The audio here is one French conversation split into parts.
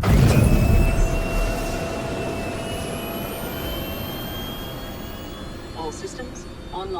All systems online.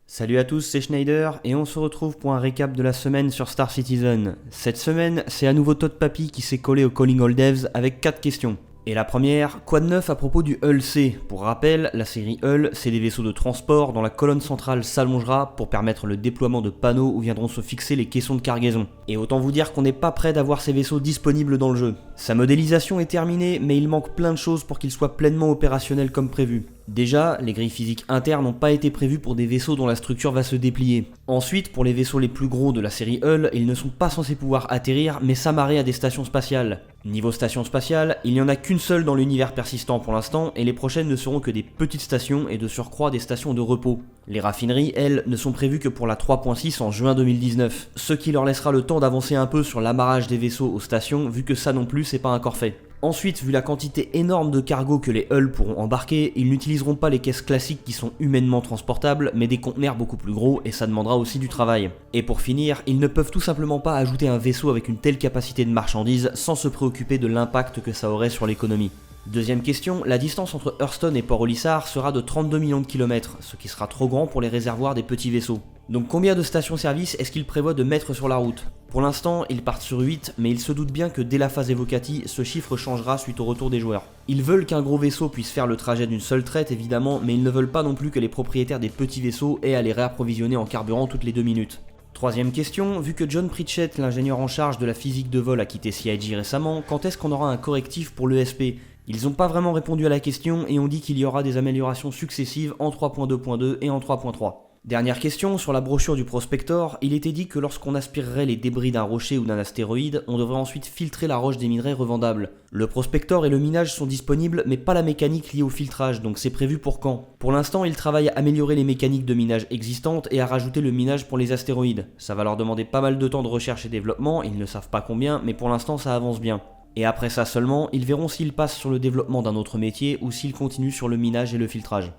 Salut à tous, c'est Schneider et on se retrouve pour un récap de la semaine sur Star Citizen. Cette semaine, c'est à nouveau Todd Papy qui s'est collé au Calling All Devs avec 4 questions. Et la première, quoi de neuf à propos du Hull C? Pour rappel, la série Hull, c'est des vaisseaux de transport dont la colonne centrale s'allongera pour permettre le déploiement de panneaux où viendront se fixer les caissons de cargaison. Et autant vous dire qu'on n'est pas prêt d'avoir ces vaisseaux disponibles dans le jeu. Sa modélisation est terminée, mais il manque plein de choses pour qu'il soit pleinement opérationnel comme prévu. Déjà, les grilles physiques internes n'ont pas été prévues pour des vaisseaux dont la structure va se déplier. Ensuite, pour les vaisseaux les plus gros de la série Hull, ils ne sont pas censés pouvoir atterrir, mais s'amarrer à des stations spatiales. Niveau station spatiale, il n'y en a qu'une seule dans l'univers persistant pour l'instant, et les prochaines ne seront que des petites stations et de surcroît des stations de repos. Les raffineries, elles, ne sont prévues que pour la 3.6 en juin 2019, ce qui leur laissera le temps d'avancer un peu sur l'amarrage des vaisseaux aux stations, vu que ça non plus c'est pas encore fait. Ensuite, vu la quantité énorme de cargo que les Hull pourront embarquer, ils n'utiliseront pas les caisses classiques qui sont humainement transportables, mais des conteneurs beaucoup plus gros et ça demandera aussi du travail. Et pour finir, ils ne peuvent tout simplement pas ajouter un vaisseau avec une telle capacité de marchandises sans se préoccuper de l'impact que ça aurait sur l'économie. Deuxième question, la distance entre Hurston et Port-Olisar sera de 32 millions de kilomètres, ce qui sera trop grand pour les réservoirs des petits vaisseaux. Donc combien de stations-service est-ce qu'ils prévoient de mettre sur la route? Pour l'instant, ils partent sur 8, mais ils se doutent bien que dès la phase Evocati, ce chiffre changera suite au retour des joueurs. Ils veulent qu'un gros vaisseau puisse faire le trajet d'une seule traite évidemment, mais ils ne veulent pas non plus que les propriétaires des petits vaisseaux aient à les réapprovisionner en carburant toutes les 2 minutes. Troisième question, vu que John Pritchett, l'ingénieur en charge de la physique de vol, a quitté CIG récemment, quand est-ce qu'on aura un correctif pour l'ESP? Ils n'ont pas vraiment répondu à la question et ont dit qu'il y aura des améliorations successives en 3.2.2 et en 3.3. Dernière question, sur la brochure du prospector, il était dit que lorsqu'on aspirerait les débris d'un rocher ou d'un astéroïde, on devrait ensuite filtrer la roche des minerais revendables. Le prospector et le minage sont disponibles, mais pas la mécanique liée au filtrage, donc c'est prévu pour quand? Pour l'instant, ils travaillent à améliorer les mécaniques de minage existantes et à rajouter le minage pour les astéroïdes. Ça va leur demander pas mal de temps de recherche et développement, ils ne savent pas combien, mais pour l'instant ça avance bien. Et après ça seulement, ils verront s'ils passent sur le développement d'un autre métier ou s'ils continuent sur le minage et le filtrage.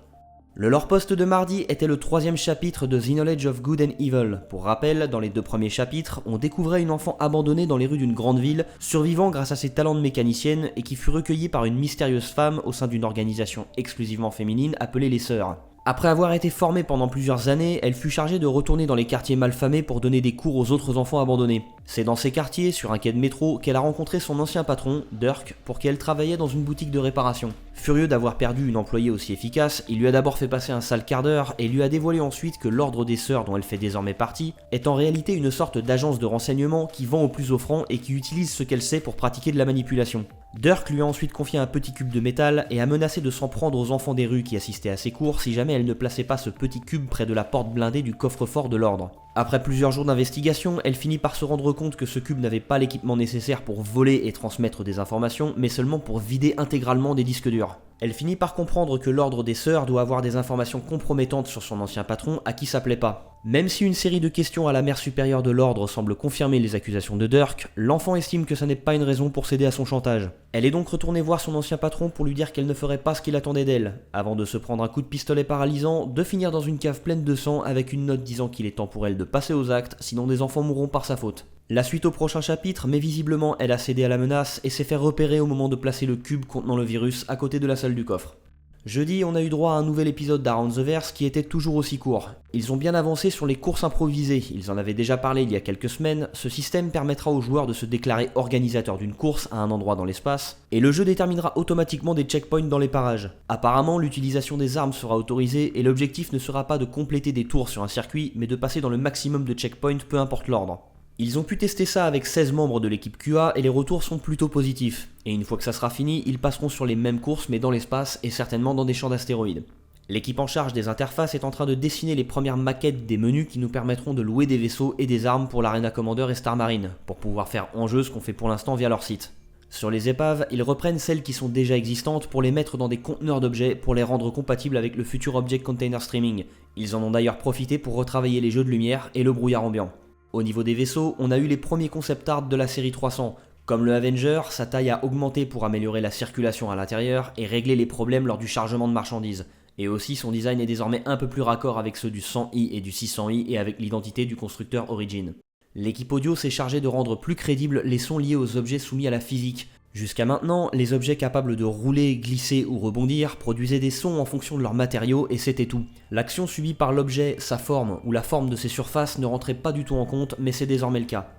Le lore post de mardi était le 3e chapitre de The Knowledge of Good and Evil. Pour rappel, dans les 2 premiers chapitres, on découvrait une enfant abandonnée dans les rues d'une grande ville, survivant grâce à ses talents de mécanicienne et qui fut recueillie par une mystérieuse femme au sein d'une organisation exclusivement féminine appelée les Sœurs. Après avoir été formée pendant plusieurs années, elle fut chargée de retourner dans les quartiers malfamés pour donner des cours aux autres enfants abandonnés. C'est dans ces quartiers, sur un quai de métro, qu'elle a rencontré son ancien patron, Dirk, pour qui elle travaillait dans une boutique de réparation. Furieux d'avoir perdu une employée aussi efficace, il lui a d'abord fait passer un sale quart d'heure et lui a dévoilé ensuite que l'Ordre des Sœurs, dont elle fait désormais partie, est en réalité une sorte d'agence de renseignement qui vend au plus offrant et qui utilise ce qu'elle sait pour pratiquer de la manipulation. Dirk lui a ensuite confié un petit cube de métal et a menacé de s'en prendre aux enfants des rues qui assistaient à ses cours si jamais elle ne plaçait pas ce petit cube près de la porte blindée du coffre-fort de l'Ordre. Après plusieurs jours d'investigation, elle finit par se rendre compte que ce cube n'avait pas l'équipement nécessaire pour voler et transmettre des informations, mais seulement pour vider intégralement des disques durs. Elle finit par comprendre que l'Ordre des Sœurs doit avoir des informations compromettantes sur son ancien patron à qui ça plaît pas. Même si une série de questions à la mère supérieure de l'Ordre semble confirmer les accusations de Dirk, l'enfant estime que ça n'est pas une raison pour céder à son chantage. Elle est donc retournée voir son ancien patron pour lui dire qu'elle ne ferait pas ce qu'il attendait d'elle, avant de se prendre un coup de pistolet paralysant, de finir dans une cave pleine de sang avec une note disant qu'il est temps pour elle de passer aux actes, sinon des enfants mourront par sa faute. La suite au prochain chapitre, mais visiblement elle a cédé à la menace et s'est fait repérer au moment de placer le cube contenant le virus à côté de la salle du coffre. Jeudi, on a eu droit à un nouvel épisode d'Around the Verse qui était toujours aussi court. Ils ont bien avancé sur les courses improvisées, ils en avaient déjà parlé il y a quelques semaines. Ce système permettra aux joueurs de se déclarer organisateurs d'une course à un endroit dans l'espace, et le jeu déterminera automatiquement des checkpoints dans les parages. Apparemment, l'utilisation des armes sera autorisée et l'objectif ne sera pas de compléter des tours sur un circuit, mais de passer dans le maximum de checkpoints peu importe l'ordre. Ils ont pu tester ça avec 16 membres de l'équipe QA et les retours sont plutôt positifs. Et une fois que ça sera fini, ils passeront sur les mêmes courses mais dans l'espace et certainement dans des champs d'astéroïdes. L'équipe en charge des interfaces est en train de dessiner les premières maquettes des menus qui nous permettront de louer des vaisseaux et des armes pour l'Arena Commander et Star Marine, pour pouvoir faire en jeu ce qu'on fait pour l'instant via leur site. Sur les épaves, ils reprennent celles qui sont déjà existantes pour les mettre dans des conteneurs d'objets pour les rendre compatibles avec le futur Object Container Streaming. Ils en ont d'ailleurs profité pour retravailler les jeux de lumière et le brouillard ambiant. Au niveau des vaisseaux, on a eu les premiers concept art de la série 300. Comme le Avenger, sa taille a augmenté pour améliorer la circulation à l'intérieur et régler les problèmes lors du chargement de marchandises. Et aussi son design est désormais un peu plus raccord avec ceux du 100i et du 600i et avec l'identité du constructeur Origin. L'équipe audio s'est chargée de rendre plus crédibles les sons liés aux objets soumis à la physique. Jusqu'à maintenant, les objets capables de rouler, glisser ou rebondir produisaient des sons en fonction de leurs matériaux et c'était tout. L'action subie par l'objet, sa forme ou la forme de ses surfaces ne rentrait pas du tout en compte, mais c'est désormais le cas.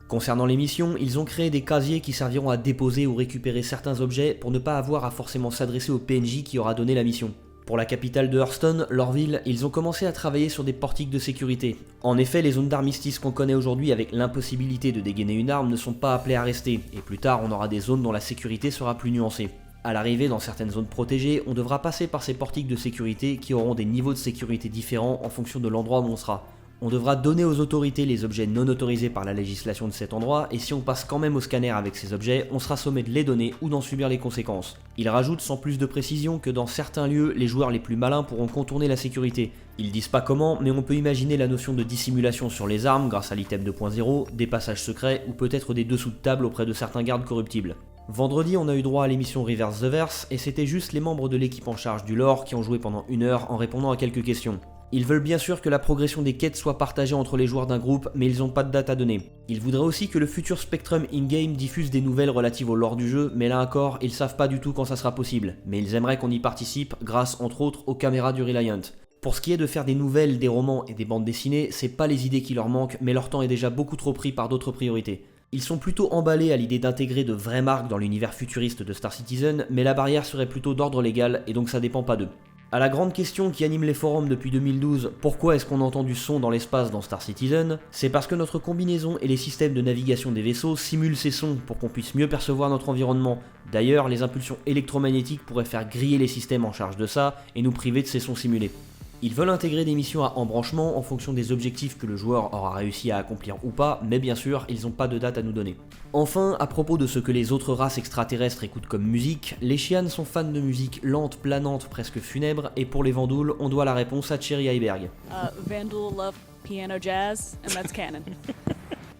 Concernant les missions, ils ont créé des casiers qui serviront à déposer ou récupérer certains objets pour ne pas avoir à forcément s'adresser au PNJ qui aura donné la mission. Pour la capitale de Hearthstone, leur ville, ils ont commencé à travailler sur des portiques de sécurité. En effet, les zones d'armistice qu'on connaît aujourd'hui avec l'impossibilité de dégainer une arme ne sont pas appelées à rester, et plus tard on aura des zones dont la sécurité sera plus nuancée. À l'arrivée dans certaines zones protégées, on devra passer par ces portiques de sécurité qui auront des niveaux de sécurité différents en fonction de l'endroit où on sera. On devra donner aux autorités les objets non autorisés par la législation de cet endroit, et si on passe quand même au scanner avec ces objets, on sera sommé de les donner ou d'en subir les conséquences. Il rajoute sans plus de précision que dans certains lieux, les joueurs les plus malins pourront contourner la sécurité. Ils disent pas comment, mais on peut imaginer la notion de dissimulation sur les armes grâce à l'item 2.0, des passages secrets ou peut-être des dessous de table auprès de certains gardes corruptibles. Vendredi, on a eu droit à l'émission Reverse the Verse, et c'était juste les membres de l'équipe en charge du lore qui ont joué pendant 1 heure en répondant à quelques questions. Ils veulent bien sûr que la progression des quêtes soit partagée entre les joueurs d'un groupe, mais ils n'ont pas de date à donner. Ils voudraient aussi que le futur Spectrum in-game diffuse des nouvelles relatives au lore du jeu, mais là encore, ils savent pas du tout quand ça sera possible. Mais ils aimeraient qu'on y participe, grâce entre autres aux caméras du Reliant. Pour ce qui est de faire des nouvelles, des romans et des bandes dessinées, c'est pas les idées qui leur manquent, mais leur temps est déjà beaucoup trop pris par d'autres priorités. Ils sont plutôt emballés à l'idée d'intégrer de vraies marques dans l'univers futuriste de Star Citizen, mais la barrière serait plutôt d'ordre légal et donc ça dépend pas d'eux. À la grande question qui anime les forums depuis 2012, pourquoi est-ce qu'on entend du son dans l'espace dans Star Citizen? C'est parce que notre combinaison et les systèmes de navigation des vaisseaux simulent ces sons pour qu'on puisse mieux percevoir notre environnement. D'ailleurs, les impulsions électromagnétiques pourraient faire griller les systèmes en charge de ça et nous priver de ces sons simulés. Ils veulent intégrer des missions à embranchement en fonction des objectifs que le joueur aura réussi à accomplir ou pas, mais bien sûr, ils n'ont pas de date à nous donner. Enfin, à propos de ce que les autres races extraterrestres écoutent comme musique, les Xi'an sont fans de musique lente, planante, presque funèbre, et pour les Vandals, on doit la réponse à Cherry Heiberg. Vandal love piano jazz, and that's canon.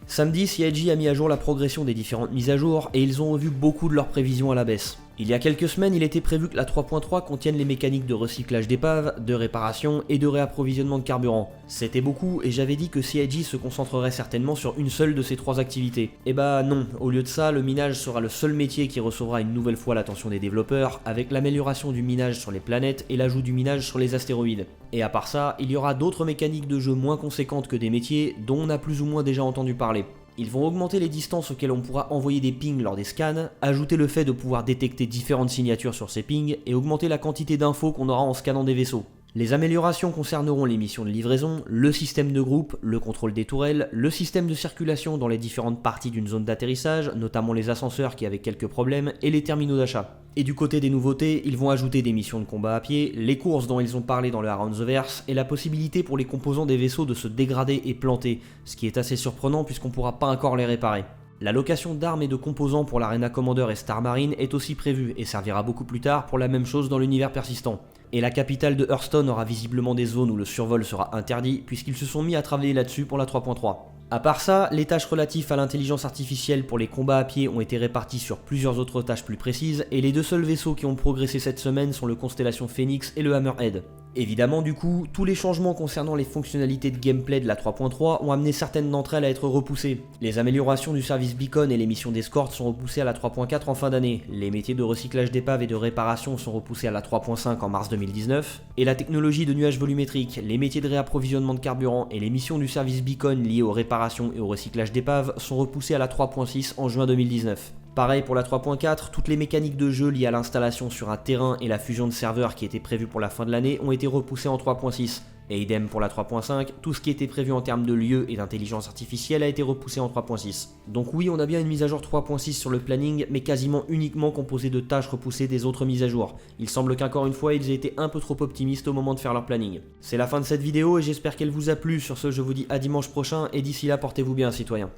Samedi, CIG a mis à jour la progression des différentes mises à jour, et ils ont revu beaucoup de leurs prévisions à la baisse. Il y a quelques semaines, il était prévu que la 3.3 contienne les mécaniques de recyclage d'épaves, de réparation et de réapprovisionnement de carburant. C'était beaucoup et j'avais dit que CIG se concentrerait certainement sur une seule de ces 3 activités. Et bah non, au lieu de ça, le minage sera le seul métier qui recevra une nouvelle fois l'attention des développeurs, avec l'amélioration du minage sur les planètes et l'ajout du minage sur les astéroïdes. Et à part ça, il y aura d'autres mécaniques de jeu moins conséquentes que des métiers dont on a plus ou moins déjà entendu parler. Ils vont augmenter les distances auxquelles on pourra envoyer des pings lors des scans, ajouter le fait de pouvoir détecter différentes signatures sur ces pings et augmenter la quantité d'infos qu'on aura en scannant des vaisseaux. Les améliorations concerneront les missions de livraison, le système de groupe, le contrôle des tourelles, le système de circulation dans les différentes parties d'une zone d'atterrissage, notamment les ascenseurs qui avaient quelques problèmes, et les terminaux d'achat. Et du côté des nouveautés, ils vont ajouter des missions de combat à pied, les courses dont ils ont parlé dans le Around the Verse, et la possibilité pour les composants des vaisseaux de se dégrader et planter, ce qui est assez surprenant puisqu'on pourra pas encore les réparer. La location d'armes et de composants pour l'Arena Commander et Star Marine est aussi prévue et servira beaucoup plus tard pour la même chose dans l'univers persistant. Et la capitale de Hearthstone aura visiblement des zones où le survol sera interdit puisqu'ils se sont mis à travailler là-dessus pour la 3.3. À part ça, les tâches relatives à l'intelligence artificielle pour les combats à pied ont été réparties sur plusieurs autres tâches plus précises et les 2 seuls vaisseaux qui ont progressé cette semaine sont le Constellation Phoenix et le Hammerhead. Évidemment du coup, tous les changements concernant les fonctionnalités de gameplay de la 3.3 ont amené certaines d'entre elles à être repoussées. Les améliorations du service beacon et les missions d'escorte sont repoussées à la 3.4 en fin d'année, les métiers de recyclage d'épaves et de réparation sont repoussés à la 3.5 en mars 2019, et la technologie de nuages volumétriques, les métiers de réapprovisionnement de carburant et les missions du service beacon liées aux réparations et au recyclage d'épaves sont repoussées à la 3.6 en juin 2019. Pareil pour la 3.4, toutes les mécaniques de jeu liées à l'installation sur un terrain et la fusion de serveurs qui étaient prévues pour la fin de l'année ont été repoussées en 3.6. Et idem pour la 3.5, tout ce qui était prévu en termes de lieux et d'intelligence artificielle a été repoussé en 3.6. Donc oui, on a bien une mise à jour 3.6 sur le planning, mais quasiment uniquement composée de tâches repoussées des autres mises à jour. Il semble qu'encore une fois, ils aient été un peu trop optimistes au moment de faire leur planning. C'est la fin de cette vidéo et j'espère qu'elle vous a plu. Sur ce, je vous dis à dimanche prochain et d'ici là, portez-vous bien, citoyens.